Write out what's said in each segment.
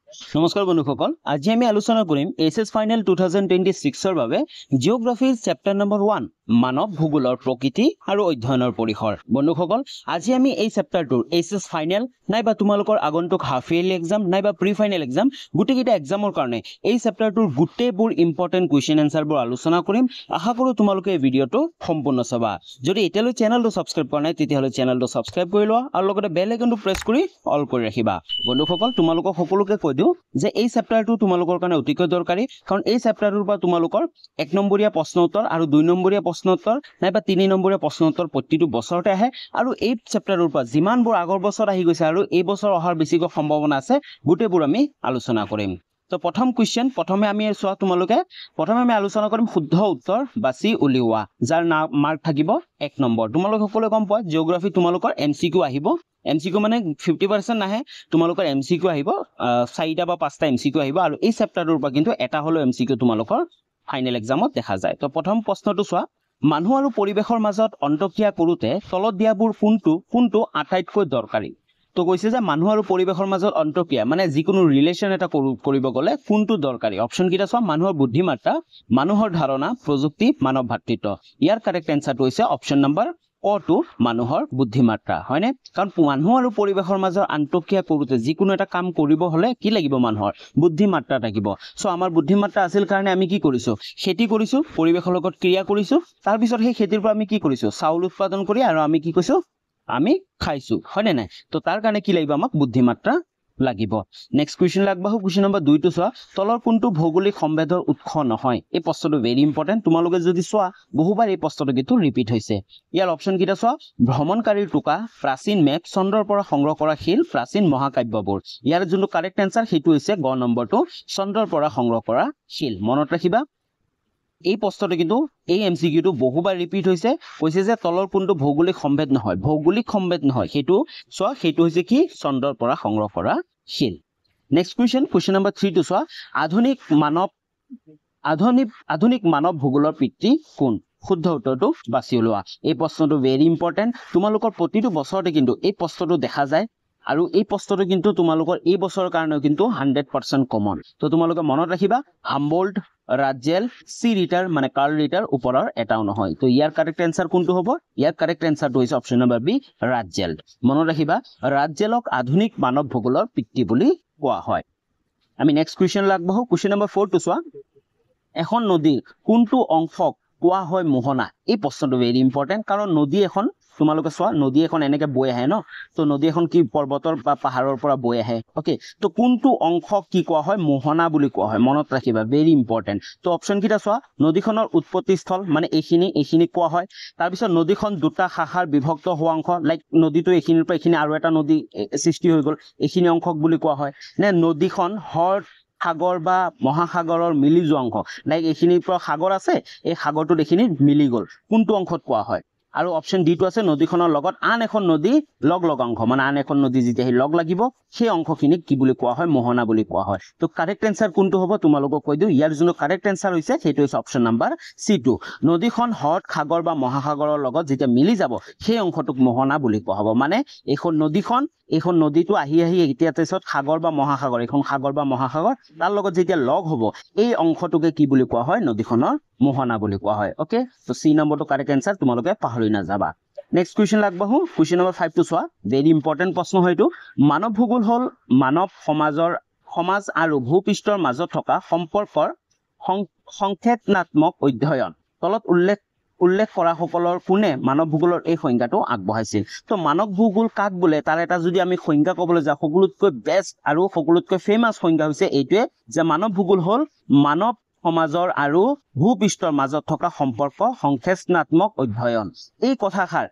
নমস্কাৰ বন্ধুসকল, আজি আমি আলোচনা কৰিম এছএছ ফাইনেল 2026 ৰ বাবে জিঅ'গ্ৰাফিৰ চেপ্টাৰ নম্বৰ 1 মানৱ ভূগোলৰ প্ৰকৃতি আৰু অধ্যয়নৰ পৰিসৰ। বন্ধুসকল, আজি আমি এই চেপ্টাৰটোৰ এছএছ ফাইনেল নাইবা তোমালোকৰ আগন্তুক হাফ ইয়াৰলি এক্সাম নাইবা প্ৰি ফাইনেল এক্সাম গোটেইকেইটা এক্সামৰ কাৰণে এই চেপ্টাৰটোৰ গোটেইবোৰ ইম্পৰ্টেণ্ট কুৱেশ্যন এনচাৰবোৰ আলোচনা কৰিম। আশা কৰোঁ তোমালোকে এই ভিডিঅ'টো সম্পূৰ্ণ চাবা। যদি এতিয়ালৈ চেনেলটো ছাবস্ক্ৰাইব কৰা নাই তেতিয়াহ'লে চেনেলটো ছাবস্ক্ৰাইব কৰি লোৱা আৰু লগতে বেল আইকনটো প্ৰেছ কৰি অল কৰি ৰাখিবা। বন্ধুসকল, তোমালোকক সকলোকে কৈ দিওঁ যে এই চেপ্টাৰটো তোমালোকৰ কাৰণে অতিকৈ দৰকাৰী, কাৰণ এই চেপ্টাৰটোৰ পৰা তোমালোকৰ 1 নম্বৰীয়া প্ৰশ্ন উত্তৰ আৰু 2 নম্বৰীয়া প্ৰশ্ন উত্তৰ নাইবা 3 নম্বৰীয়া প্ৰশ্ন উত্তৰ প্ৰতিটো বছৰতে আহে। আৰু এই চেপ্টাৰটোৰ পৰা যিমানবোৰ আগৰ বছৰ আহি গৈছে আৰু এই বছৰ অহাৰ বেছিকৈ সম্ভাৱনা আছে, গোটেইবোৰ আমি আলোচনা কৰিম। তো প্ৰথম কুৱেশ্যন প্ৰথমে আমি চোৱা, প্ৰথমে আমি আলোচনা কৰিম শুদ্ধ উত্তৰ বাছি উলিওৱা, যাৰ মাৰ্ক থাকিব 1 নম্বৰ। তোমালোক সকলোৱে গম পোৱা জিঅ'গ্ৰাফি তোমালোকৰ এমচিকিউ আহিব। এমচিকিউ মানে 50% নাহে, তোমালোকৰ এমচিকিউ আহিব 4টা বা 5টা এমচিকিউ আহিব, আৰু এই চেপ্টাৰটোৰ পৰা কিন্তু এটা হলো এমচিকিউ তোমালোকৰ ফাইনেল এক্সামত দেখা যায়। তো প্ৰথম প্ৰশ্নটো চোৱা, মানুহ আৰু পৰিৱেশৰ মাজত অন্তঃক্ৰিয়া কৰোঁতে তলত দিয়াবোৰ কোনটো আটাইতকৈ দৰকাৰী? তো কৈছে যে মানুহ আৰু পৰিৱেশৰ মাজত অন্তঃক্ৰিয়া মানে যিকোনো ৰিলেশ্যন এটা কৰিব গ'লে কোনটো দৰকাৰী? অপশ্যন কেইটা চোৱা, মানুহৰ বুদ্ধিমাত্ৰা, মানুহৰ ধাৰণা, প্ৰযুক্তি, মানৱ ভাতৃত্ব। ইয়াৰ কাৰেক্ট এনচাৰটো হৈছে অপশ্যন নম্বৰ অটো, মানুহৰ বুদ্ধিমাত্ৰা, হয়নে? কাৰণ মানুহ আৰু পৰিৱেশৰ মাজৰ আন্তঃক্ৰিয়া কৰোঁতে যিকোনো এটা কাম কৰিব হ'লে কি লাগিব? মানুহৰ বুদ্ধিমাত্ৰা থাকিব। চ' আমাৰ বুদ্ধিমাত্ৰা আছিল কাৰণে আমি কি কৰিছোঁ? খেতি কৰিছোঁ, পৰিৱেশৰ লগত ক্ৰিয়া কৰিছোঁ, তাৰপিছত সেই খেতিৰ পৰা আমি কি কৰিছোঁ? চাউল উৎপাদন কৰি আৰু আমি কি কৈছোঁ? আমি খাইছোঁ, হয়নে নাই? তো তাৰ কাৰণে কি লাগিব? আমাক বুদ্ধিমাত্ৰা লাগিব। নেক্সট কুৱেশ্যন আগবাঢ়ো। কুৱেশ্যন নম্বৰ 2টো চোৱা, তলৰ কোনটো ভৌগোলিক সম্ভেদৰ উৎস নহয়? এই প্ৰশ্নটো ভেৰি ইম্পৰ্টেণ্ট। তোমালোকে যদি চোৱা বহুবাৰ এই প্ৰশ্নটো কিন্তু ৰিপিট হৈছে। ইয়াৰ অপশ্যন কেইটা চোৱা, ভ্ৰমণকাৰীৰ টোকা, প্ৰাচীন মেপ, চন্দ্ৰৰ পৰা সংগ্ৰহ কৰা শিল, প্ৰাচীন মহাকাব্যবোৰ। ইয়াৰ যোনটো কাৰেক্ট এনচাৰ সেইটো হৈছে গ নম্বৰটো, চন্দ্ৰৰ পৰা সংগ্ৰহ কৰা শিল। মনত ৰাখিবা, এই প্ৰশ্নটো কিন্তু এই এমচিকিউটো বহুবাৰ ৰিপিট হৈছে। কৈছে যে তলৰ কোনটো ভৌগোলিক সম্ভেদ নহয়? ভৌগোলিক সম্ভেদ নহয় সেইটো চোৱা, সেইটো হৈছে কি? চন্দ্ৰৰ পৰা সংগ্ৰহ কৰা শিল। নেক্সট কুৱেশ্যন নম্বৰ 3টো চোৱা, আধুনিক মানৱ ভূগোলৰ পিতৃ কোন? শুদ্ধ উত্তৰটো বাছি ওলোৱা। এই প্ৰশ্নটো ভেৰি ইম্পৰ্টেণ্ট। তোমালোকৰ প্ৰতিটো বছৰতে কিন্তু এই প্ৰশ্নটো দেখা যায়, আৰু এই প্ৰশ্নটো কিন্তু তোমালোকৰ এই বছৰৰ কাৰণেও কিন্তু 100% কমন। তো তোমালোকে মনত ৰাখিবা, হামবোল্ট, ৰাজেল, চি ৰিটাৰ মানে কাৰ্ল ৰিটাৰ ওপৰৰ এটাও নহয়। তো ইয়াৰ কাৰেক্ট এনচাৰ কোনটো হ'ব? ইয়াৰ কাৰেক্ট এনচাৰটো হৈছে অপশ্যন নম্বৰ বি, ৰাজেল। মনত ৰাখিবা, ৰাজেলক আধুনিক মানৱ ভূগোলৰ পিতৃ বুলি কোৱা হয়। আমি নেক্সট কুৱেশ্যন আগবাঢ়ো। কুৱেশ্যন নম্বৰ 4টো চোৱা, এখন নদীৰ কোনটো অংশক কোৱা হয় মোহনা? এই প্ৰশ্নটো ভেৰি ইম্পৰ্টেণ্ট, কাৰণ নদী এখন তোমালোকে চোৱা, নদী এখন এনেকে বৈ আহে ন, তো নদী এখন কি পৰ্বতৰ বা পাহাৰৰ পৰা বৈ আহে। অ'কে, তো কোনটো অংশক কি কোৱা হয়? মোহনা বুলি কোৱা হয়। মনত ৰাখিবা, ভেৰি ইম্পৰ্টেণ্ট। তো অপশ্যন কেইটা চোৱা, নদীখনৰ উৎপত্তিস্থল মানে এইখিনি কোৱা হয়। তাৰপিছত নদীখন দুটা শাখাৰ বিভক্ত হোৱা অংশ, লাইক নদীটো এইখিনিৰ পৰা এইখিনি আৰু এটা নদী সৃষ্টি হৈ গ'ল, এইখিনি অংশক বুলি কোৱা হয়। নে নদীখন সাগৰ বা মহাসাগৰৰ মিলি যোৱা অংশ, লাইক এইখিনিৰ পৰা সাগৰ আছে, এই সাগৰটোত এইখিনিত মিলি গ'ল, কোনটো অংশত কোৱা হয়? আৰু অপশ্যন ডিটো আছে, নদীখনৰ লগত আন এখন নদী লগা অংশ, মানে আন এখন নদী যেতিয়া সি লগ লাগিব সেই অংশখিনিক কি বুলি কোৱা হয়? মোহনা বুলি কোৱা হয়। তো কাৰেক্ট এনচাৰ কোনটো হ'ব তোমালোকক কৈ দিওঁ। ইয়াৰ যোনটো কাৰেক্ট এনচাৰ হৈছে সেইটো হৈছে অপশ্যন নম্বৰ C2, নদীখন সাগৰ বা মহাসাগৰৰ লগত যেতিয়া মিলি যাব সেই অংশটোক মোহনা বুলি কোৱা হ'ব। মানে এইখন নদীটো আহি এতিয়া তাৰপিছত সাগৰ বা মহাসাগৰ, এইখন সাগৰ বা মহাসাগৰ তাৰ লগত যেতিয়া লগ হ'ব এই অংশটোকে কি বুলি কোৱা হয়? নদীখনৰ মোহনা বুলি কোৱা হয়। অ'কে, তো C নম্বৰটো কাৰেক্ট এনচাৰ, তোমালোকে পাহৰি নাযাবা। নেক্সট কুৱেশ্যন আগবাঢ়ো। কুৱেশ্যন নম্বৰ 5টো চোৱা, ভেৰি ইম্পৰ্টেণ্ট প্ৰশ্ন হয়তো। মানৱ ভূগোল হ'ল মানৱ সমাজ আৰু ভূপৃষ্ঠৰ মাজত থকা সম্পৰ্কৰ সংখ্যাত্মক অধ্যয়ন। তলত উল্লেখ কৰা সকলৰ কোনে মানৱ ভূগোলৰ এই সংজ্ঞাটো আগবঢ়াইছিল? তো মানৱ ভূগোল কাক বোলে তাৰ এটা যদি আমি সংজ্ঞা ক'বলৈ যাওঁ, সকলোতকৈ বেষ্ট আৰু সকলোতকৈ ফেমাছ সংজ্ঞা হৈছে এইটোৱে, যে মানৱ ভূগোল হ'ল মানৱ সমাজৰ আৰু ভূপৃষ্ঠৰ মাজত থকা সম্পৰ্ক সংখ্যাত্মক অধ্যয়ন। এই কথাষাৰ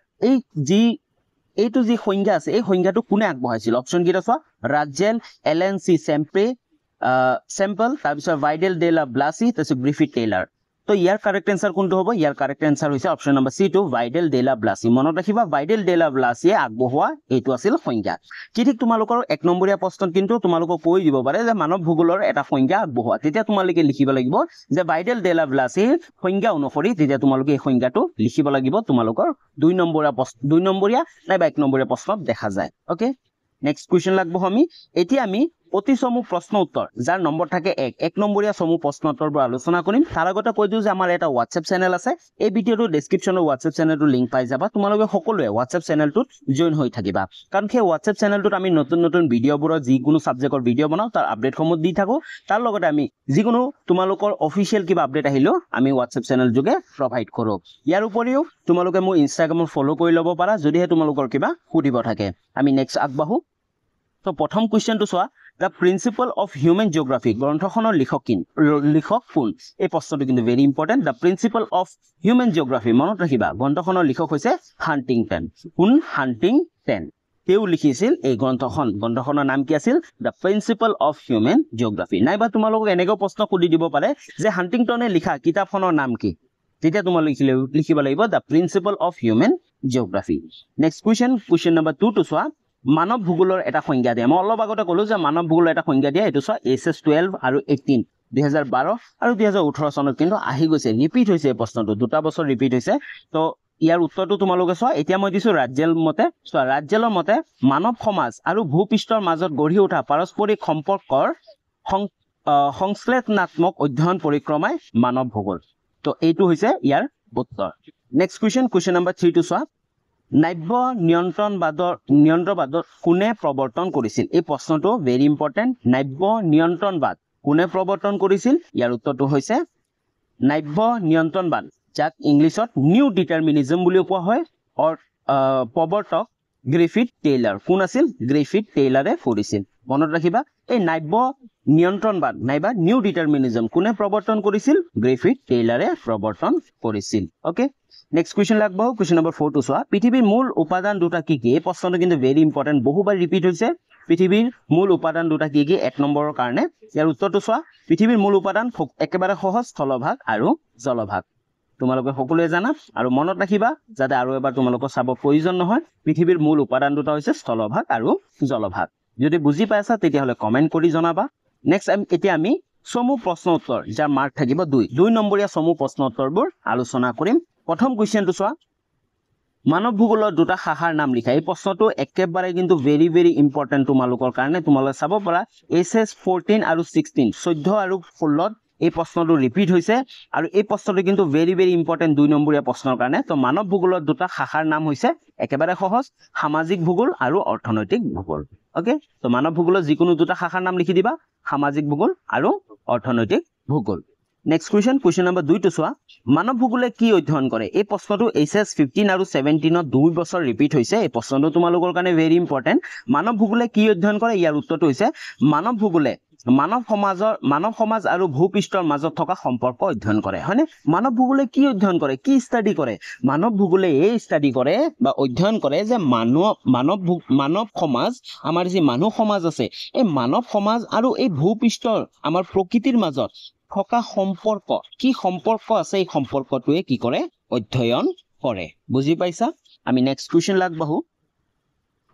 এইটো যি সংজ্ঞা আছে, এই সংজ্ঞাটো কোনে আগবঢ়াইছিল? অপশ্যন কেইটা চোৱা, ৰাজেল, এলেন চি চেম্পল, তাৰপিছত ভাইডেল ডে লা ব্লাছি, তাৰপিছত গ্ৰিফিথ টেইলাৰ। তো ইয়াৰ কাৰেক্ট এনচাৰ কোনটো হ'ব? ইয়াৰ কাৰেক্ট এনচাৰ হৈছে option number C2, Vidal de la Blache. মনত ৰাখিবা, ভাইডেল ডে লা ব্লাছিয়ে আগবঢ়োৱা এইটো আছিল সংজ্ঞা। কি ঠিক তোমালোকৰ 1 নম্বৰীয়া প্ৰশ্নত কিন্তু তোমালোকক কৈ দিব পাৰে যে মানৱ ভূগোলৰ এটা সংজ্ঞা আগবঢ়োৱা, তেতিয়া তোমালোকে লিখিব লাগিব যে ভাইডেল ডে লা ব্লাছিৰ সংজ্ঞা অনুসৰি, তেতিয়া তোমালোকে এই সংজ্ঞাটো লিখিব লাগিব। তোমালোকৰ 2 নম্বৰীয়া নাইবা 1 নম্বৰীয়া প্ৰশ্নত দেখা যায়। অ'কে, নেক্সট কুৱেশ্যন আগবঢ়ো আমি। এতিয়া আমি অতি চমু প্ৰশ্ন উত্তৰ যাৰ নম্বৰ থাকে 1 নম্বৰীয়া চমু প্ৰশ্ন উত্তৰবোৰ আলোচনা কৰিম তাৰ আগতে কৈ দিওঁ যে আমাৰ এটা WhatsApp চেনেল আছে এই ভিডিওটো ডেসক্ৰিপচনৰ WhatsApp চেনেলটো লিংক পাই যাবা তোমালোকে সকলোৱে WhatsApp চেনেলটোত জয়েন হৈ থাকিবা কাৰণ সেই WhatsApp চেনেলটোত আমি নতুন নতুন ভিডিওবোৰৰ যিকোনো সাবজেক্টৰ ভিডিও বনাও তাৰ আপডেটসমূহ দি থাকো তাৰ লগতে আমি যিকোনো তোমালোকৰ অফিচিয়েল কিবা আপডেট আহিলেও আমি WhatsApp চেনেল যোগে প্ৰভাইড কৰো ইয়াৰ উপৰিও তোমালোকে মোৰ ইনষ্টাগ্ৰামত ফলো কৰি ল'ব পাৰা যদিহে তোমালোকৰ কিবা সুধিব থাকে আমি নেক্সট আগবাঢ়ো তো প্ৰথম কোৱেশ্চনটো চোৱা The Principle of Human Geography গ্ৰন্থখনৰ লিখক কোন এই প্ৰশ্নটো কিন্তু very important The Principle of Human Geography মনত ৰাখিবা গ্ৰন্থখনৰ লিখক হৈছে হান্টিংটন কোন হান্টিংটন তেওঁ লিখিছিল এই গ্ৰন্থখনৰ নাম কি আছিল The Principle of Human Geography নাইবা তোমালোকক এনেকৈ প্ৰশ্ন সুধি দিব পাৰে যে হান্টিংটনে লিখা কিতাপখনৰ নাম কি তেতিয়া তোমালোকে লিখিব লাগিব The Principle of Human Geography next question number 2 টো চোৱা মানৱ ভূগোলৰ এটা সংজ্ঞা দিয়া মই অলপ আগতে ক'লো যে মানৱ ভূগোলৰ এটা সংজ্ঞা দিয়া এটো চোৱা SS 12 আৰু 18 2012 আৰু 2018 চনত কিন্তু আহি গৈছে ৰিপিট হৈছে এই প্ৰশ্নটো দুটা বছৰ ৰিপিট হৈছে তো ইয়াৰ উত্তৰটো তোমালোকে চোৱা এতিয়া মই দিছো ৰাজ্যেলৰ মতে মানৱ সমাজ আৰু ভূপৃষ্ঠৰ মাজত গঢ়ি উঠা পাৰস্পৰিক সম্পৰ্কৰ সংশ্লেষণাত্মক অধ্যয়ন পৰিক্ৰমাই মানৱ ভূগোল তো এইটো হৈছে ইয়াৰ উত্তৰ নেক্সট কোৱেশ্চন নম্বৰ 3 টো চোৱা নাব্য নিয়ন্ত্ৰণবাদৰ কোনে প্ৰৱৰ্তন কৰিছিল এই প্ৰশ্নটো ভেৰি ইম্পৰ্টেন্ট নাব্য নিয়ন্ত্ৰণবাদ কোনে প্ৰৱৰ্তন কৰিছিল ইয়াৰ উত্তৰটো হৈছে নাব্য নিয়ন্ত্ৰণবাদ যাক ইংলিছত নিউ ডিটাৰমিনিজম বুলি কোৱা হয় প্ৰৱৰ্তক গ্ৰিফিথ টেইলাৰ কোন আছিল গ্ৰিফিথ টেইলাৰে কৰিছিল মনত ৰাখিবা এই নাব্য নিয়ন্ত্ৰণবাদ নাইবা নিউ ডিটাৰমিনিজম কোনে প্ৰৱৰ্তন কৰিছিল গ্ৰিফিথ টেইলাৰে প্ৰৱৰ্তন কৰিছিল ওকে নেক্সট কোৱেশ্চন লাগবাও কোৱেশ্চন নম্বৰ 4 টো চোৱা পৃথিৱীৰ মূল উপাদান দুটা কি কি এই প্ৰশ্নটো কিন্তু ভেৰি ইম্পৰ্টেন্ট বহুবাৰ ৰিপিট হৈছে পৃথিৱীৰ মূল উপাদান দুটা কি কি 1 নম্বৰৰ কাৰণে ইয়াৰ উত্তৰটো চোৱা পৃথিৱীৰ মূল উপাদান একেবাৰে সহজ স্থলভাগ আৰু জলভাগ তোমালোকে সকলোৱে জানা আৰু মনত ৰাখিবা যাতে আৰু এবাৰ তোমালোকৰ চাব প্ৰয়োজন নহয় পৃথিৱীৰ মূল উপাদান দুটা হৈছে স্থলভাগ আৰু জলভাগ যদি বুজি পাইছা তেতিয়া হলে কমেন্ট কৰি জনাবা নেক্সট এতিয়া আমি চমু প্ৰশ্ন উত্তৰ যাৰ মাৰ্ক থাকিব 2 নম্বৰীয়া চমু প্ৰশ্ন উত্তৰবোৰ আলোচনা কৰিম প্ৰথম কোৱেশ্চনটো চোৱা মানৱ ভূগোলৰ দুটা শাখাৰ নাম লিখা এই প্ৰশ্নটো একেবাৰে কিন্তু ভেৰি ইম্পৰ্টেন্ট তোমালোকৰ কাৰণে তোমালোকে চাব পাৰা SS 14 আৰু 16 14 আৰু 16 এই প্ৰশ্নটো ৰিপিট হৈছে আৰু এই প্ৰশ্নটো কিন্তু ভেৰি ইম্পৰ্টেন্ট 2 নম্বৰীয়া প্ৰশ্নৰ কাৰণে তো মানৱ ভূগোলৰ দুটা শাখাৰ নাম হৈছে একেবাৰে সহজ সামাজিক ভূগোল আৰু অৰ্থনৈতিক ভূগোল ওকে তো মানৱ ভূগোলৰ যিকোনো দুটা শাখাৰ নাম লিখি দিবা সামাজিক ভূগোল আৰু অৰ্থনৈতিক ভূগোল নেক্সট কোৱেশ্চন নম্বৰ 2 টো চোৱা মানৱ ভূগোলে কি অধ্যয়ন কৰে এই প্ৰশ্নটো SS 15 আৰু 17 দুই বছৰ ৰিপিট হৈছে এই প্ৰশ্নটো তোমালোকৰ কাৰণে ভেৰি ইম্পৰ্টেন্ট মানৱ ভূগোলে কি অধ্যয়ন কৰে ইয়াৰ উত্তৰটো হৈছে মানৱ ভূগোলে মানৱ সমাজ আৰু ভূপৃষ্ঠৰ মাজত থকা সম্পৰ্ক অধ্যয়ন কৰে হয়নে মানৱ ভূগোলে কি অধ্যয়ন কৰে কি ষ্টাডি কৰে মানৱ ভূগোলে এই ষ্টাডি কৰে বা অধ্যয়ন কৰে যে মানৱ সমাজ আমাৰ যি মানুহ সমাজ আছে এই মানৱ সমাজ আৰু এই ভূপৃষ্ঠৰ আমাৰ প্ৰকৃতিৰ মাজত থকা সম্পৰ্ক কি সম্পৰ্ক আছে এই সম্পৰ্কটোৱে কি কৰে অধ্যয়ন কৰে বুজি পাইছা আমি নেক্সট কোৱেশ্চন লাগবাহু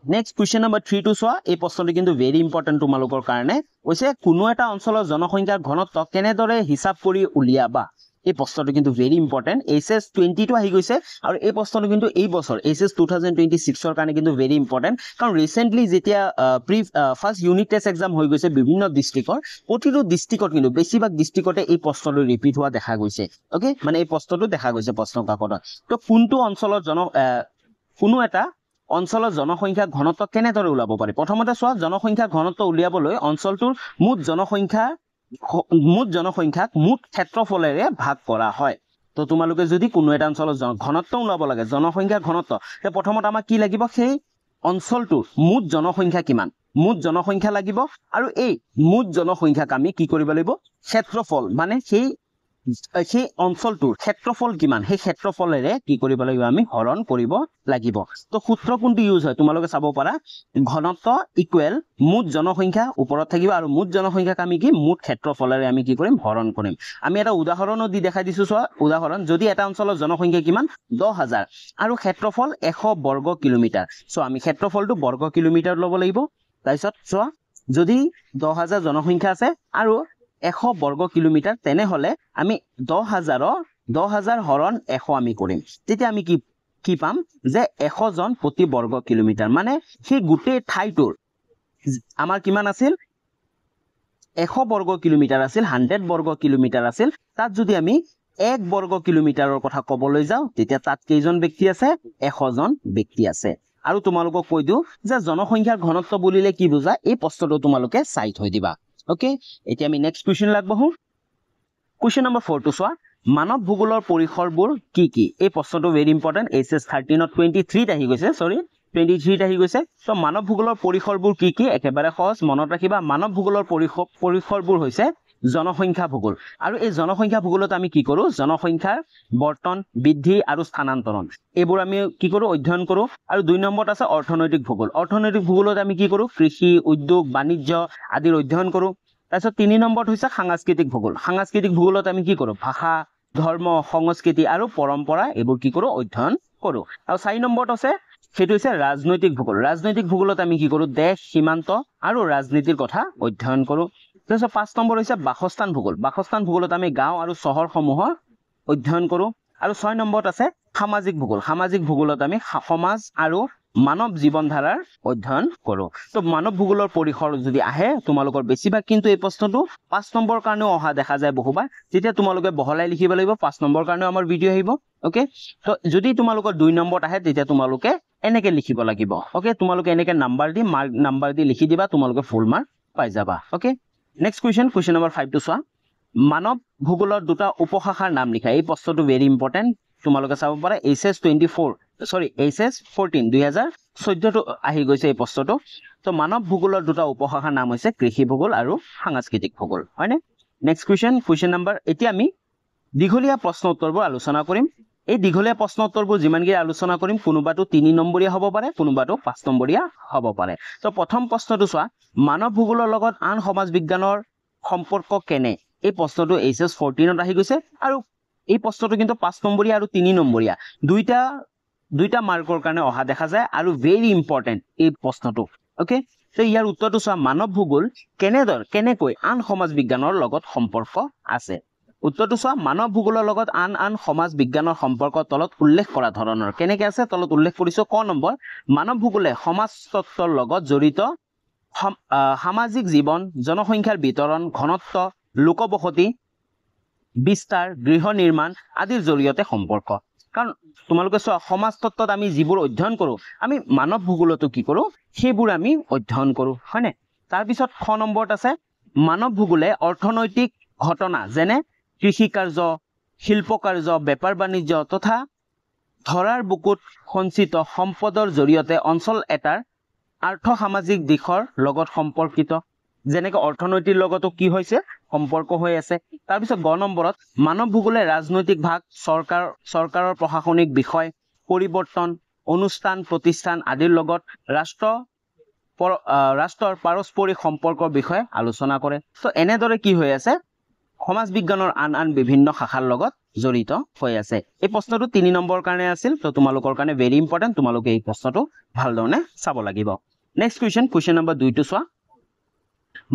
নেক্সট কোৱেশ্চন নম্বৰ 3 টো চোৱা এই প্ৰশ্নটো কিন্তু ভেৰি ইম্পৰ্টেন্ট তোমালোকৰ কাৰণে কৈছে কোনো এটা অঞ্চলৰ জনসংখ্যাৰ ঘনত্ব কেনেদৰে হিচাপ কৰি উলিয়াবা এই প্ৰশ্নটো কিন্তু ভেৰি ইম্পৰ্টেন্ট SS 20 টো আহি গৈছে আৰু এই প্ৰশ্নটো কিন্তু এই বছৰ SS 2026 ৰ কাৰণে কিন্তু ভেৰি ইম্পৰ্টেন্ট কাৰণ ৰিসেন্টলি যেতিয়া ফাৰ্স্ট ইউনিট টেষ্ট এক্সাম হৈ গৈছে বিভিন্ন ডিস্ট্ৰিক্টৰ প্ৰতিটো ডিস্ট্ৰিক্টত কিন্তু বেছিভাগ ডিস্ট্ৰিক্টতে এই প্ৰশ্নটো ৰিপিট হোৱা দেখা গৈছে ওকে মানে এই প্ৰশ্নটো দেখা গৈছে প্ৰশ্ন কাকতত তো কোনটো অঞ্চলৰ কোনো এটা অঞ্চলৰ জনসংখ্যা ঘনত্ব কেনেদৰে ওলাব পাৰে প্ৰথমতে চোৱা জনসংখ্যা ঘনত্ব উলিয়াবলৈ অঞ্চলটোৰ মুঠ জনসংখ্যাক মুঠ ক্ষেত্ৰফলেৰে ভাগ কৰা হয় তো তোমালোকে যদি কোনো এটা অঞ্চলৰ ঘনত্ব ওলাব লাগে জনসংখ্যা ঘনত্ব তে প্ৰথমত আমাক কি লাগিব সেই অঞ্চলটোৰ মুঠ জনসংখ্যা কিমান মুঠ জনসংখ্যা লাগিব আৰু এই মুঠ জনসংখ্যাক আমি কি কৰিব লাগিব ক্ষেত্ৰফল মানে সেই অঞ্চলটোৰ ক্ষেত্ৰফল কিমান সেই ক্ষেত্ৰফলেৰে কি কৰিব লাগিব আমি হৰণ কৰিব লাগিব তো সূত্ৰ কোনটো ইউজ হয় তোমালোকে চাব পাৰা ঘনত্ব ইকুৱেল মুঠ জনসংখ্যা ওপৰত থাকিব আৰু মুঠ জনসংখ্যাক আমি কি মুঠ ক্ষেত্ৰফলেৰে আমি কি কৰিম হৰণ কৰিম আমি এটা উদাহৰণো দি দেখাই দিছো চোৱা উদাহৰণ যদি এটা অঞ্চলৰ জনসংখ্যা কিমান 10000 আৰু ক্ষেত্ৰফল 100 বৰ্গ কিলোমিটাৰ সো আমি ক্ষেত্ৰফলটো বৰ্গ কিলোমিটাৰ ল'ব লাগিব তাৰপিছত চোৱা যদি 10000 জনসংখ্যা আছে আৰু 100 বৰ্গ কিলোমিটাৰ তেনেহলে আমি 10000 হৰণ 100 আমি কৰিম তেতিয়া আমি কি পাম যে 100 জন প্ৰতি বৰ্গ কিলোমিটাৰ মানে সেই গোটেই ঠাইটোৰ আমাৰ কিমান আছিল 100 বৰ্গ কিলোমিটাৰ আছিল 100 বৰ্গ কিলোমিটাৰ আছিল তাত যদি আমি 1 বৰ্গ কিলোমিটাৰৰ কথা ক'বলৈ যাওঁ তেতিয়া তাত কেইজন ব্যক্তি আছে 100 জন ব্যক্তি আছে আৰু তোমালোকক কৈ দিও যে জনসংখ্যাৰ ঘনত্ব বুলিলে কি বুজা এই প্ৰশ্নটো তোমালোকে চাই থৈ দিবা ওকে এতিয়া আমি নেক্সট কোৱেশ্চন লাগবহু কোৱেশ্চন নম্বৰ 4 টো চোৱা মানৱ ভূগোলৰ পৰিসৰবোৰ কি কি এই প্ৰশ্নটো ভেৰি ইম্পৰ্টেন্ট এছএছ 13 ত 23 আহি গৈছে সৰি 23 আহি গৈছে তো মানৱ ভূগোলৰ পৰিসৰবোৰ কি কি একেবাৰে সহজ মনত ৰাখিবা মানৱ ভূগোলৰ পৰিসৰবোৰ হৈছে জনসংখ্যা ভূগোল আৰু এই জনসংখ্যা ভূগোলত আমি কি কৰো জনসংখ্যাৰ বৰ্তন বৃদ্ধি আৰু স্থানান্তৰণ এইবোৰ আমি কি কৰো অধ্যয়ন কৰো আৰু 2 নম্বৰত আছে অৰ্থনৈতিক ভূগোলত আমি কি কৰো কৃষি উদ্যোগ বাণিজ্য আদিৰ অধ্যয়ন কৰো তাৰপিছত 3 নম্বৰত হৈছে সাংস্কৃতিক ভূগোলত আমি কি কৰো ভাষা ধৰ্ম সংস্কৃতি আৰু পৰম্পৰা এইবোৰ কি কৰো অধ্যয়ন কৰো আৰু 4 নম্বৰত আছে সেইটো হৈছে ৰাজনৈতিক ভূগোলত আমি কি কৰো দেশ সীমান্ত আৰু ৰাজনীতিৰ কথা অধ্যয়ন কৰো তাৰপিছত 5 নম্বৰ হৈছে বাসস্থান ভূগোলত আমি গাঁও আৰু চহৰসমূহৰ অধ্যয়ন কৰো আৰু 6 নম্বৰত আছে সামাজিক ভূগোলত আমি সমাজ আৰু মানৱ জীৱন ধাৰাৰ অধ্যয়ন কৰো তো মানৱ ভূগোলৰ পৰিসৰ যদি আহে তোমালোকৰ বেছিভাগ কিন্তু এই প্ৰশ্নটো 5 নম্বৰ কাৰণেও অহা দেখা যায় বহুবাৰ যেতিয়া তোমালোকে বহলাই লিখিব লাগিব 5 নম্বৰ কাৰণেও আমাৰ ভিডিও আহিব ওকে তো যদি তোমালোকৰ 2 নম্বৰত আহে তেতিয়া তোমালোকে এনেকে লিখিব লাগিব ওকে তোমালোকে এনেকে নাম্বাৰ দি লিখি দিবা তোমালোকে ফুল মাৰ্ক পাই যাবা ওকে নেক্সট কোৱেশ্চন নম্বৰ 5 টো চোৱা মানৱ ভূগোলৰ দুটা উপশাখাৰ নাম লিখা এই প্ৰশ্নটো ভেৰি ইম্পৰ্টেন্ট তোমালোকে চাব পাৰা এইচএছ 14 2014 টো আহি গৈছে এই প্ৰশ্নটো তো মানৱ ভূগোলৰ দুটা উপশাখাৰ নাম হৈছে কৃষি ভূগোল আৰু সাংস্কৃতিক ভূগোল হয়নে নেক্সট কোৱেশ্চন নম্বৰ এতিয়া আমি দীঘলীয়া প্ৰশ্ন উত্তৰবোৰ আলোচনা কৰিম এই দীঘলীয়া প্ৰশ্ন উত্তৰবোৰ যিমানকৈ আলোচনা কৰিম কোনোবাটো 3 নম্বৰীয়া হ'ব পাৰে কোনোবাটো 5 নম্বৰীয়া হ'ব পাৰে তো প্ৰথম প্ৰশ্নটো চোৱা মানৱ ভূগোলৰ লগত আন সমাজ বিজ্ঞানৰ সম্পৰ্ক কেনে এই প্ৰশ্নটো এইচএছ 14 ত আহি গৈছে আৰু এই প্ৰশ্নটো কিন্তু 5 নম্বৰীয়া আৰু 3 নম্বৰীয়া দুইটা মাৰ্কৰ কাৰণে অহা দেখা যায় আৰু ভেৰি ইম্পৰ্টেন্ট এই প্ৰশ্নটো ওকে তো ইয়াৰ উত্তৰটো চোৱা মানৱ ভূগোল কেনেকৈ আন সমাজ বিজ্ঞানৰ লগত সম্পৰ্ক আছে উত্তৰটো চোৱা মানৱ ভূগোলৰ লগত আন সমাজ বিজ্ঞানৰ সম্পৰ্ক তলত উল্লেখ কৰা ধৰণৰ কেনেকৈ আছে তলত উল্লেখ কৰিছো ক নম্বৰ মানৱ ভূগোলে সমাজতত্ত্বৰ লগত জড়িত সামাজিক জীৱন জনসংখ্যাৰ বিতৰণ ঘনত্ব লোকবসতি বিস্তাৰ গৃহ নিৰ্মাণ আদিৰ জৰিয়তে সম্পৰ্ক কাৰণ তোমালোকে চোৱা সমাজতত্ত্বত আমি যিবোৰ অধ্যয়ন কৰো আমি মানৱ ভূগোলতো কি কৰো সেইবোৰ আমি অধ্যয়ন কৰো হয়নে তাৰ পিছত খ নম্বৰত আছে মানৱ ভূগোলে অৰ্থনৈতিক ঘটনা যেনে কৃষি কাৰ্য শিল্প কাৰ্য বেপাৰ বাণিজ্য তথা ধৰাৰ বুকুত সঞ্চিত সম্পদৰ জৰিয়তে অঞ্চল এটাৰ আৰ্থ সামাজিক দিশৰ লগত সম্পৰ্কিত যেনেকৈ অৰ্থনৈতিৰ লগতো কি হৈছে সম্পৰ্ক হৈ আছে তাৰ পিছত গ নম্বৰত মানৱ ভূগোলে ৰাজনৈতিক ভাগ চৰকাৰৰ প্ৰশাসনিক বিষয় পৰিৱৰ্তন অনুষ্ঠান প্ৰতিষ্ঠান আদিৰ লগত ৰাষ্ট্ৰৰ পাৰস্পৰিক সম্পৰ্কৰ বিষয়ে আলোচনা কৰে তো এনেদৰে কি হৈ আছে সমাজ বিজ্ঞানৰ আন বিভিন্ন শাখাৰ লগত জড়িত হৈ আছে এই প্ৰশ্নটো 3 নম্বৰ কাৰণে আছিল তো তোমালোকৰ কাৰণে ভেৰি ইম্পৰ্টেন্ট তোমালোকে এই প্ৰশ্নটো ভালদৰে চাব লাগিব নেক্সট কোৱেশ্চন নম্বৰ 2 টো চোৱা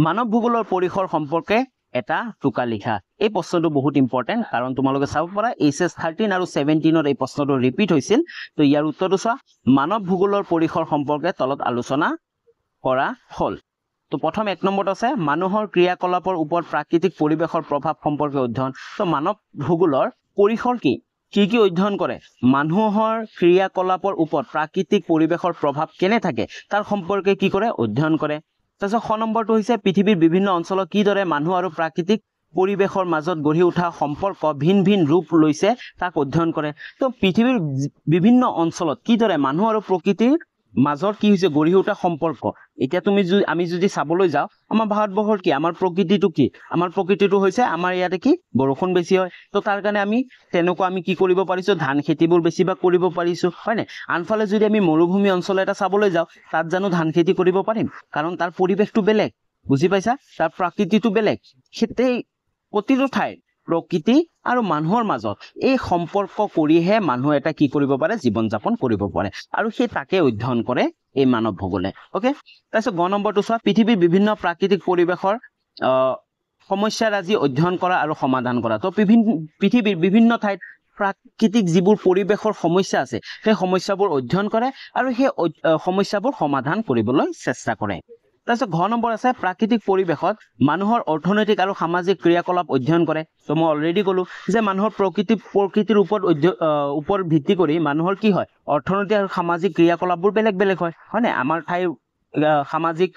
মানৱ ভূগোলৰ পৰিসৰ সম্পৰ্কে এটা টুকা লিখা এই প্ৰশ্নটো বহুত ইম্পৰ্টেন্ট কাৰণ তোমালোকে চাব পাৰা এইচএছ 13 আৰু 17 ত এই প্ৰশ্নটো ৰিপিট হৈছিল তো ইয়াৰ উত্তৰটো চোৱা মানৱ ভূগোলৰ পৰিসৰ সম্পৰ্কে তলত আলোচনা কৰা হল তো প্ৰথম 1 নম্বৰত আছে মানুহৰ ক্ৰিয়াকলাপৰ ওপৰত প্ৰাকৃতিক পৰিৱেশৰ প্ৰভাৱ সম্পৰ্কে অধ্যয়ন তো মানৱ ভূগোলৰ পৰিসৰ কি অধ্যয়ন কৰে মানুহৰ ক্ৰিয়াকলাপৰ ওপৰত প্ৰাকৃতিক পৰিৱেশৰ প্ৰভাৱ কেনে থাকে তাৰ সম্পৰ্কে কি কৰে অধ্যয়ন কৰে তাৰপিছত খ নম্বৰটো হৈছে পৃথিৱীৰ বিভিন্ন অঞ্চলত কিদৰে মানুহ আৰু প্ৰাকৃতিক পৰিৱেশৰ মাজত গঢ়ি উঠা সম্পৰ্ক ভিন ৰূপ লৈছে তাক অধ্যয়ন কৰে তো পৃথিৱীৰ বিভিন্ন অঞ্চলত কিদৰে মানুহ আৰু প্ৰকৃতিৰ মাজৰ কি হৈছে গঢ়ি উঠা সম্পৰ্ক এতিয়া আমি যদি চাবলৈ যাওঁ আমাৰ ভাৰতবৰ্ষৰ কি আমাৰ প্ৰকৃতিটো কি আমাৰ প্ৰকৃতিটো হৈছে আমাৰ ইয়াতে কি বৰষুণ বেছি হয় তো তাৰ কাৰণে আমি তেনেকুৱা আমি কি কৰিব পাৰিছো ধান খেতিবোৰ বেছিভাগ কৰিব পাৰিছো হয়নে আনফালে যদি আমি মৰুভূমি অঞ্চল এটা চাবলৈ যাওঁ তাত জানো ধান খেতি কৰিব পাৰিম কাৰণ তাৰ পৰিৱেশটো বেলেগ বুজি পাইছা তাৰ প্ৰকৃতিটো বেলেগ সেটেই প্ৰতিটো ঠাই প্ৰকৃতি আৰু মানুহৰ মাজত এই সম্পৰ্ক কৰিহে মানুহ এটা কি কৰিব পাৰে জীৱন যাপন কৰিব পাৰে আৰু সেই তাকে অধ্যয়ন কৰে এই মানৱ ভূগোলে ওকে তাৰপিছত গ নম্বৰটো চোৱা পৃথিৱীৰ বিভিন্ন প্ৰাকৃতিক পৰিৱেশৰ সমস্যাৰাজি অধ্যয়ন কৰা আৰু সমাধান কৰা তো পৃথিৱীৰ বিভিন্ন ঠাইত প্ৰাকৃতিক যিবোৰ পৰিৱেশৰ সমস্যা আছে সেই সমস্যাবোৰ অধ্যয়ন কৰে আৰু সেই সমস্যাবোৰ সমাধান কৰিবলৈ চেষ্টা কৰে তাৰপিছত ঘ নম্বৰ আছে প্ৰাকৃতিক পৰিৱেশত মানুহৰ অৰ্থনৈতিক আৰু সামাজিক ক্ৰিয়াকলাপ অধ্যয়ন কৰে তো মই অলৰেডি ক'লো যে মানুহৰ প্ৰকৃতিৰ ওপৰত ভিত্তি কৰি মানুহৰ কি হয় অৰ্থনৈতিক আৰু সামাজিক ক্ৰিয়াকলাপবোৰ বেলেগ বেলেগ হয় নে আমাৰ ঠাইৰ সামাজিক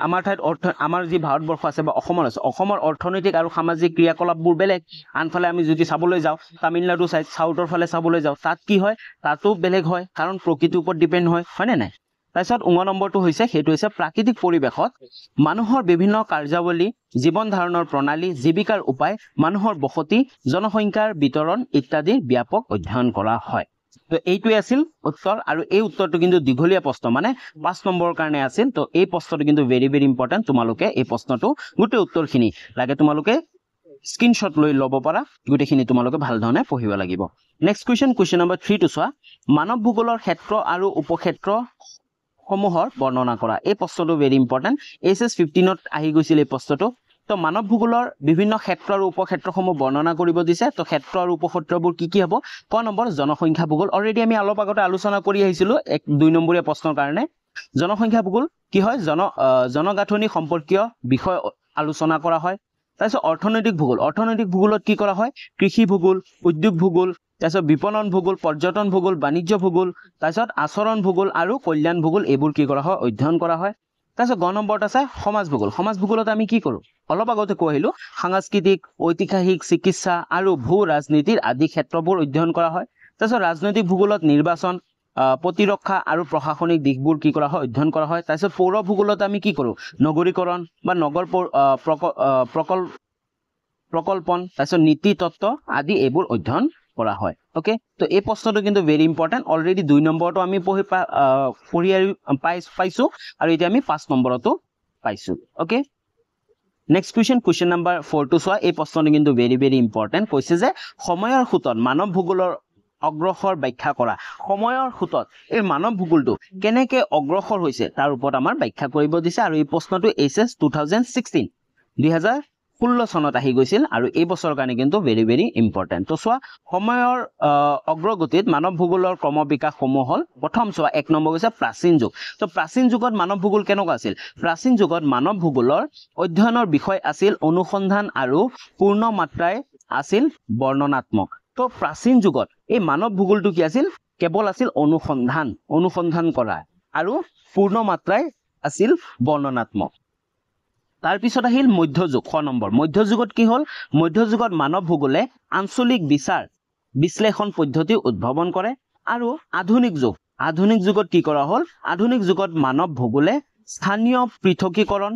আমাৰ ঠাইত আমাৰ যি ভাৰতবৰ্ষ আছে বা অসমৰ আছে অসমৰ অৰ্থনৈতিক আৰু সামাজিক ক্ৰিয়াকলাপবোৰ বেলেগ আনফালে আমি যদি চাবলৈ যাওঁ তামিলনাডু সাইড সাউথৰ ফালে চাবলৈ যাওঁ তাত কি হয় তাতো বেলেগ হয় কাৰণ প্ৰকৃতিৰ ওপৰত ডিপেন্ড হয় নে নাই তাৰপিছত নম্বৰটো হৈছে সেইটো হৈছে প্ৰাকৃতিক পৰিৱেশত মানুহৰ বিভিন্ন কাৰ্যাৱলী জীৱন ধাৰণৰ প্ৰণালী জীৱিকাৰ উপায় মানুহৰ বসতি জনসংখ্যাৰ বিতৰণ ইত্যাদি ব্যাপক অধ্যয়ন কৰা হয় তো এইটোৱে আছিল উত্তৰ আৰু এই উত্তৰটো কিন্তু দীঘলীয়া প্ৰশ্ন মানে 5 নম্বৰৰ কাৰণে আছিল তো এই প্ৰশ্নটো কিন্তু ভেৰি ভেৰি ইম্পৰ্টেন্ট তোমালোকে এই প্ৰশ্নটো গোটেই উত্তৰখিনি লাগে তোমালোকে স্ক্ৰীনশ্বট লৈ ল'ব পাৰা গোটেইখিনি তোমালোকে ভাল ধৰণে পঢ়িব লাগিব নেক্সট কুৱেশ্যন নম্বৰ 3 টো চোৱা মানৱ ভূগোলৰ ক্ষেত্ৰ আৰু উপক্ষেত্ৰ সমূহৰ বৰ্ণনা কৰা এই প্ৰশ্নটো ভেৰি ইম্পৰ্টেন্ট SS 15ত আহি গৈছিল এই প্ৰশ্নটো তো মানৱ ভূগোলৰ বিভিন্ন ক্ষেত্ৰ আৰু উপক্ষেত্ৰসমূহ বৰ্ণনা কৰিব দিছে তো ক্ষেত্ৰ আৰু উপক্ষেত্ৰবোৰ কি হ'ব ক নম্বৰ জনসংখ্যা ভূগোল অলৰেডি আমি অলপ আগতে আলোচনা কৰি আহিছিলো 2 নম্বৰীয়া প্ৰশ্নৰ কাৰণে জনসংখ্যা ভূগোল কি হয় জনগাঁথনি সম্পৰ্কীয় বিষয় আলোচনা কৰা হয় তাৰপিছত অৰ্থনৈতিক ভূগোলত কি কৰা হয় কৃষি ভূগোল উদ্যোগ ভূগোল তাৰপিছত বিপণন ভূগোল পৰ্যটন ভূগোল বাণিজ্য ভূগোল তাৰপিছত আচৰণ ভূগোল আৰু কল্যাণ ভূগোল এইবোৰ কি কৰা হয় অধ্যয়ন কৰা হয় তাৰপিছত গ নম্বৰত আছে সমাজ ভূগোলত আমি কি কৰোঁ অলপ আগতে কৈ আহিলো সাংস্কৃতিক ঐতিহাসিক চিকিৎসা আৰু ভূ ৰাজনীতিৰ আদি ক্ষেত্ৰবোৰ অধ্যয়ন কৰা হয় তাৰপিছত ৰাজনৈতিক ভূগোলত নিৰ্বাচন প্ৰতিৰক্ষা আৰু প্ৰশাসনিক দিশবোৰ কি কৰা হয় অধ্যয়ন কৰা হয় তাৰপিছত পৌৰ ভূগোলত আমি কি কৰোঁ নগৰীকৰণ বা নগৰ প্ৰকল্পন তাৰপিছত নীতি তত্ত্ব আদি এইবোৰ অধ্যয়ন কৰা হয় ওকে তো এই প্ৰশ্নটো কিন্তু ভেৰি ইম্পৰ্টেন্ট অলৰেডি 2 নম্বৰটো আমি পঢ়ি পাইছো আৰু এতিয়া আমি 5 নম্বৰতো পাইছো ওকে নেক্সট কুৱেশ্যন নম্বৰ 4 টো চোৱা এই প্ৰশ্নটো কিন্তু ভেৰি ভেৰি ইম্পৰ্টেন্ট কৈছে যে সময়ৰ খুঁটত মানৱ ভূগোলৰ অগ্ৰসৰ ব্যাখ্যা কৰা সময়ৰ খুঁটত এই মানৱ ভূগোলটো কেনেকৈ অগ্ৰসৰ হৈছে তাৰ ওপৰত আমাৰ ব্যাখ্যা কৰিব দিছে আৰু এই প্ৰশ্নটো SS 2016 চনত আহি গৈছিল আৰু এই বছৰৰ কাৰণে কিন্তু ভেৰি ভেৰি ইম্পৰ্টেন্ট তো চোৱা সময়ৰ অগ্ৰগতিত মানৱ ভূগোলৰ ক্ৰম বিকাশ সমূহ হ'ল প্ৰথম চোৱা 1 নম্বৰ হৈছে প্ৰাচীন যুগ তো প্ৰাচীন যুগত মানৱ ভূগোল কেনেকুৱা আছিল প্ৰাচীন যুগত মানৱ ভূগোলৰ অধ্যয়নৰ বিষয় আছিল অনুসন্ধান আৰু পূৰ্ণ মাত্ৰাই আছিল বৰ্ণনাত্মক তো প্ৰাচীন যুগত এই মানৱ ভূগোলটো কি আছিল কেৱল আছিল অনুসন্ধান কৰা আৰু পূৰ্ণ মাত্ৰাই আছিল বৰ্ণনাত্মক তাৰ পিছত আহিল মধ্যযুগ খ নম্বৰ মধ্যযুগত কি হ'ল মধ্যযুগত মানৱ ভূগোলে আঞ্চলিক বিশ্লেষণ পদ্ধতি উদ্ভাৱন কৰে আৰু আধুনিক যুগত কি কৰা হ'ল আধুনিক যুগত মানৱ ভূগোলে স্থানীয় পৃথকীকৰণ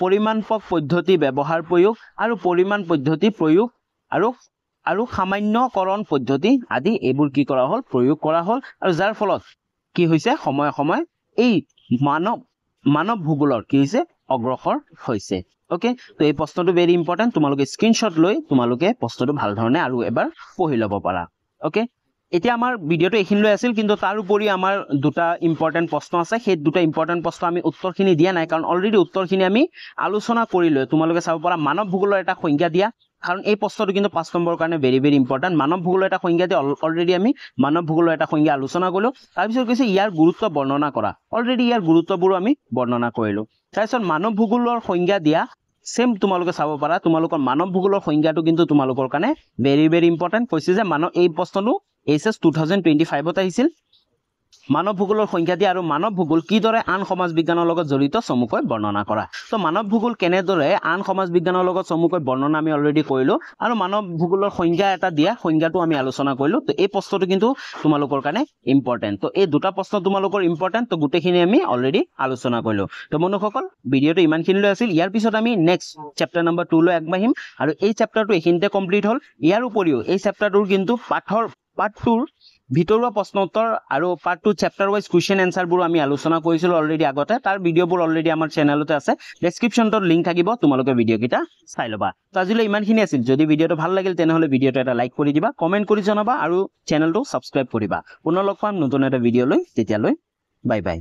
পৰিমাণপক পদ্ধতি ব্যৱহাৰ প্ৰয়োগ আৰু পৰিমাণ পদ্ধতি প্ৰয়োগ আৰু সামান্যকৰণ পদ্ধতি আদি এইবোৰ কি কৰা হ'ল প্ৰয়োগ কৰা হ'ল আৰু যাৰ ফলত কি হৈছে সময়ে এই মানৱ ভূগোলৰ কি হৈছে অগ্ৰসৰ হৈছে ওকে তো এই প্ৰশ্নটো ভেৰি ইম্পৰ্টেন্ট তোমালোকে স্ক্ৰীনশ্বট লৈ তোমালোকে প্ৰশ্নটো ভাল ধৰণে আৰু এবাৰ পঢ়ি ল'ব পাৰা ওকে এতিয়া আমাৰ ভিডিঅ'টো এইখিনিলৈ আছিল কিন্তু তাৰ উপৰি আমাৰ দুটা ইম্পৰ্টেন্ট প্ৰশ্ন আছে সেই দুটা ইম্পৰ্টেন্ট প্ৰশ্ন আমি উত্তৰখিনি দিয়া নাই কাৰণ অলৰেডি উত্তৰখিনি আমি আলোচনা কৰিলো তোমালোকে চাব পাৰা মানৱ ভূগোলৰ এটা সংজ্ঞা দিয়া কাৰণ এই প্ৰশ্নটো কিন্তু 5 নম্বৰৰ কাৰণে ভেৰি ভেৰি ইম্পৰ্টেন্ট মানৱ ভূগোলৰ এটা সংজ্ঞা দিয়া অলৰেডি আমি মানৱ ভূগোলৰ এটা সংজ্ঞা আলোচনা কৰিলো তাৰপিছত কৈছে ইয়াৰ গুৰুত্ব বৰ্ণনা কৰা অলৰেডি ইয়াৰ গুৰুত্ববোৰ আমি বৰ্ণনা কৰিলো তাৰপিছত মানৱ ভূগোলৰ সংজ্ঞা দিয়া সেম তোমালোকে চাব পাৰা তোমালোকৰ মানৱ ভূগোলৰ সংজ্ঞাটো কিন্তু তোমালোকৰ কাৰণে ভেৰি ভেৰি ইম্পৰ্টেন্ট কৈছে যে এই প্ৰশ্নটো SS 2025ত আহিছিল মানৱ ভূগোলৰ সংজ্ঞা দিয়া আৰু মানৱ ভূগোল কিদৰে আন সমাজ বিজ্ঞানৰ লগত জড়িত চমুকৈ বৰ্ণনা কৰা তো মানৱ ভূগোল কেনেদৰে আন সমাজ বিজ্ঞানৰ লগত চমুকৈ বৰ্ণনা আমি অলৰেডি কৰিলো আৰু মানৱ ভূগোলৰ সংজ্ঞা এটা দিয়া সংজ্ঞাটো আমি আলোচনা কৰিলো তো এই প্ৰশ্নটো কিন্তু তোমালোকৰ কাৰণে ইম্পৰ্টেন্ট তো এই দুটা প্ৰশ্ন তোমালোকৰ ইম্পৰ্টেন্ট তো গোটেইখিনি আমি অলৰেডি আলোচনা কৰিলো তো বন্ধুসকল ভিডিঅ'টো ইমানখিনিলৈ আছিল ইয়াৰ পিছত আমি নেক্সট চেপ্টাৰ নম্বৰ 2 লৈ আগবাঢ়িম আৰু এই চেপ্টাৰটো এইখিনিতে কমপ্লিট হ'ল ইয়াৰ উপৰিও এই চেপ্টাৰটোৰ কিন্তু পাৰ্ট 2 ভিতৰুৱা প্ৰশ্ন উত্তৰ আৰু পাৰ্ট 2 চেপ্টাৰ ওয়াইজ কোৱেশ্চন এনসাৰবোৰ আমি আলোচনা কৰিছিলো অলৰেডি আগতে তাৰ ভিডিঅ'বোৰ অলৰেডি আমাৰ চেনেলতে আছে ডেসক্ৰিপচনত লিংক থাকিব তোমালোকে ভিডিঅ'কিটা চাই ল'বা তো আজিলৈ ইমানখিনি আছিল যদি ভিডিঅ'টো ভাল লাগিল তেনেহলে ভিডিঅ'টো এটা লাইক কৰি দিবা কমেন্ট কৰি জনাবা আৰু চেনেলটো সাবস্ক্ৰাইব কৰিবা পুনৰ লগ পাম নতুন এটা ভিডিঅ' লৈ তেতিয়ালৈ বাই বাই